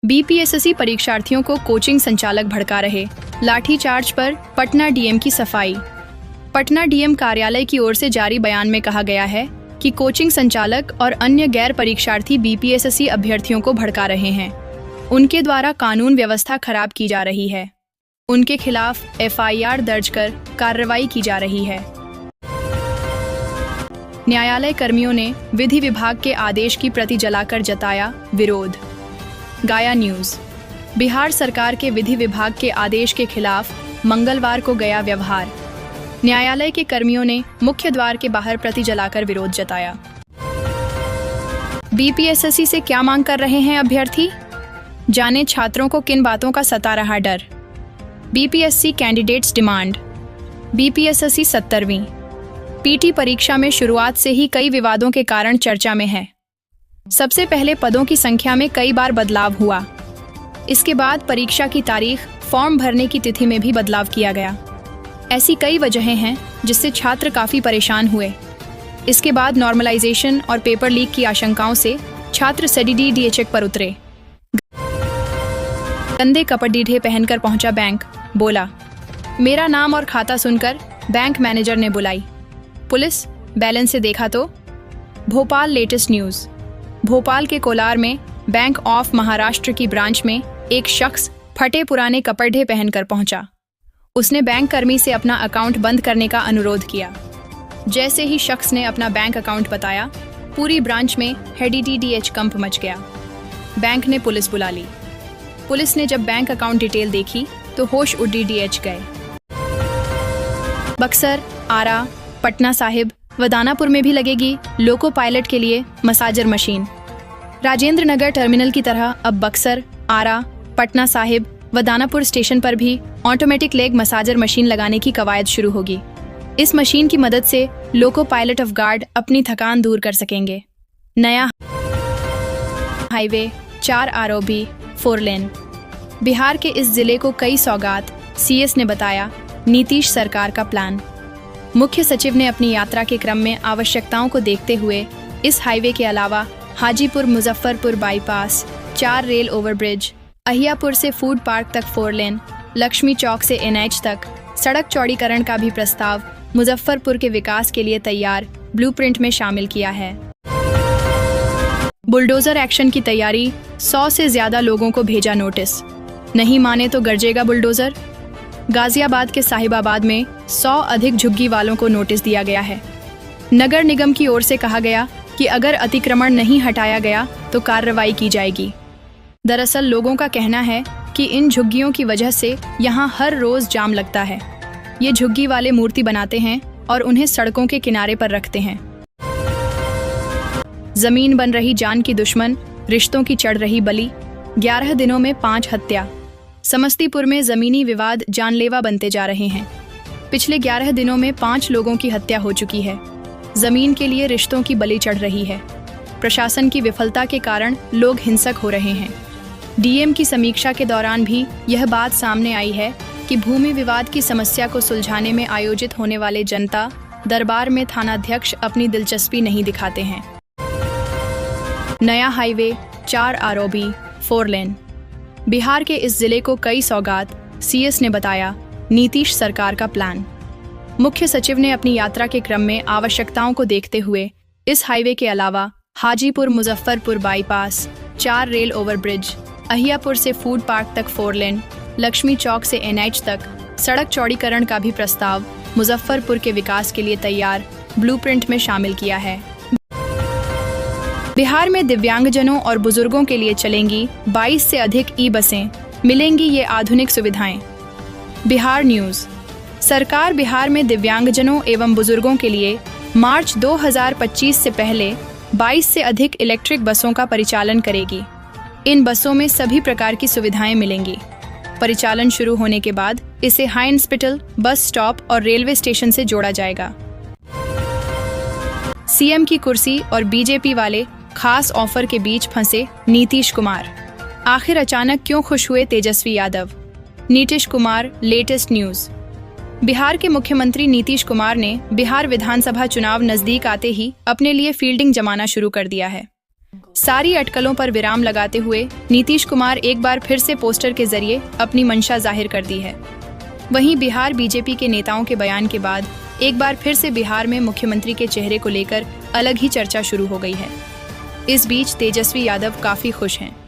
BPSC परीक्षार्थियों को coaching संचालक भड़का रहे, लाठीचार्ज पर पटना डीएम की सफाई। पटना डीएम कार्यालय की ओर से जारी बयान में कहा गया है कि कोचिंग संचालक और अन्य गैर परीक्षार्थी बीपीएससी अभ्यर्थियों को भड़का रहे हैं। उनके द्वारा कानून व्यवस्था खराब की जा रही है। उनके खिलाफ एफआईआर दर्ज कर कार्रवाई की जा रही है। न्यायालय कर्मियों ने विधि विभाग के आदेश की प्रति जलाकर जताया विरोध। गाया न्यूज़। बिहार सरकार के विधि विभाग के आदेश के खिलाफ मंगलवार को गया व्यवहार। न्यायालय के कर्मियों ने मुख्य द्वार के बाहर प्रति जलाकर विरोध जताया। बीपीएससी से क्या मांग कर रहे हैं अभ्यर्थी? जाने छात्रों को किन बातों का सता रहा डर। BPSC candidates demand. बीपीएससी 70वीं पीटी परीक्षा में शुरुआत से ही कई विवादों के कारण चर्चा में है। सबसे पहले पदों की संख्या में कई बार बदलाव हुआ। इसके बाद परीक्षा की तारीख, फॉर्म भरने की तिथि में भी बदलाव किया गया। ऐसी कई वजहें हैं जिससे छात्र काफी परेशान हुए। इसके बाद नॉर्मलाइजेशन और पेपर लीक की आशंकाओं से छात्र CDD-DHEC पर उतरे। गंदे कपड़े पहनकर पहुंचा बैंक, बोला मेरा नाम और खाता सुनकर बैंक मैनेजर ने बुलाई। पुलिस बैलेंस से देखा तो। Bhopal latest news. भोपाल के कोलार में बैंक ऑफ महाराष्ट्र की ब्रांच में एक शख्स फटे पुराने कपड़े पहनकर पहुंचा। उसने बैंक कर्मी से अपना अकाउंट बंद करने का अनुरोध किया। जैसे ही शख्स ने अपना बैंक अकाउंट बताया, पूरी ब्रांच में HDDH कंप मच गया। बैंक ने पुलिस बुला ली। पुलिस ने जब बैंक अकाउंट डिटेल देखी तो होश उड़ी DH गए। बक्सर, आरा, पटना साहिब व दानापुर में भी लगेगी लोको पायलट के लिए massager machine. Rajendra Nagar terminal की तरह अब बक्सर, आरा, पटना साहिब व दानापुर स्टेशन पर भी ऑटोमेटिक लेग मसाजर मशीन लगाने की कवायद शुरू होगी। इस मशीन की मदद से लोको पायलट ऑफ गार्ड अपनी थकान दूर कर सकेंगे। नया हाईवे 4 ROB 4 लेन। बिहार के इस जिले को कई सौगात, CS ने बताया नीतीश सरकार का प्लान। मुख्य सचिव ने अपनी यात्रा के क्रम में आवश्यकताओं को देखते हुए इस हाईवे के अलावा Hajipur Muzaffarpur bypass, 4 rail overbridge, Ahiyapur से फूड पार्क तक 4 लेन, लक्ष्मी चौक से NH तक सड़क चौड़ीकरण का भी प्रस्ताव मुजफ्फरपुर के विकास के लिए तैयार ब्लूप्रिंट में शामिल किया है। बुलडोजर एक्शन की तैयारी, 100 से ज्यादा लोगों को भेजा नोटिस। नहीं माने तो गरजेगा बुलडोजर। गाजियाबाद के साहिबाबाद में 100 अधिक झुग्गी वालों को नोटिस दिया गया है। नगर निगम की ओर से कहा गया कि अगर अतिक्रमण नहीं हटाया गया तो कार्रवाई की जाएगी। दरअसल लोगों का कहना है कि इन झुग्गियों की वजह से यहाँ हर रोज जाम लगता है। ये झुग्गी वाले मूर्ति बनाते हैं और उन्हें सड़कों के किनारे पर रखते हैं। जमीन बन रही जान की दुश्मन, रिश्तों की चढ़ रही बलि। 11 दिनों में 5 हत्या। समस्तीपुर में जमीनी विवाद जानलेवा बनते जा रहे हैं। पिछले 11 दिनों में 5 लोगों की हत्या हो चुकी है। जमीन के लिए रिश्तों की बलि चढ़ रही है। प्रशासन की विफलता के कारण लोग हिंसक हो रहे हैं। डीएम की समीक्षा के दौरान भी यह बात सामने आई है कि भूमि विवाद की समस्या को सुलझाने में आयोजित होने वाले जनता दरबार में थानाध्यक्ष अपनी दिलचस्पी नहीं दिखाते हैं। नया हाईवे 4 ROB 4 लेन। बिहार के इस जिले को कई सौगात, CS ने बताया नीतीश सरकार का प्लान। मुख्य सचिव ने अपनी यात्रा के क्रम में आवश्यकताओं को देखते हुए इस हाईवे के अलावा Hajipur Muzaffarpur bypass, 4 rail overbridge, Ahiyapur से फूड पार्क तक 4 लेन, लक्ष्मी चौक से NH तक सड़क चौड़ीकरण का भी प्रस्ताव मुजफ्फरपुर के विकास के लिए तैयार ब्लूप्रिंट में शामिल किया है। बिहार में दिव्यांगजनों और बुजुर्गों के लिए चलेंगी 22 से अधिक बसें, मिलेंगी ये आधुनिक सुविधाएं। बिहार न्यूज़। सरकार बिहार में दिव्यांगजनों एवं बुजुर्गों के लिए मार्च 2025 से पहले 22 से अधिक इलेक्ट्रिक बसों का परिचालन करेगी। इन बसों में सभी प्रकार की सुविधाएं मिलेंगी। परिचालन शुरू होने के बाद इसे हॉस्पिटल, बस स्टॉप और रेलवे स्टेशन से जोड़ा जाएगा। CM की कुर्सी और बीजेपी वाले खास ऑफर के बीच फंसे नीतीश कुमार। आखिर अचानक क्यों खुश हुए तेजस्वी यादव? Nitish Kumar latest news. बिहार के मुख्यमंत्री नीतीश कुमार ने बिहार विधानसभा चुनाव नजदीक आते ही अपने लिए फील्डिंग जमाना शुरू कर दिया है। सारी अटकलों पर विराम लगाते हुए नीतीश कुमार एक बार फिर से पोस्टर के जरिए अपनी मंशा जाहिर कर दी है। वहीं बिहार बीजेपी के नेताओं के बयान के बाद एक बार फिर से बिहार में मुख्यमंत्री के चेहरे को लेकर अलग ही चर्चा शुरू हो गई है। इस बीच तेजस्वी यादव काफी खुश हैं।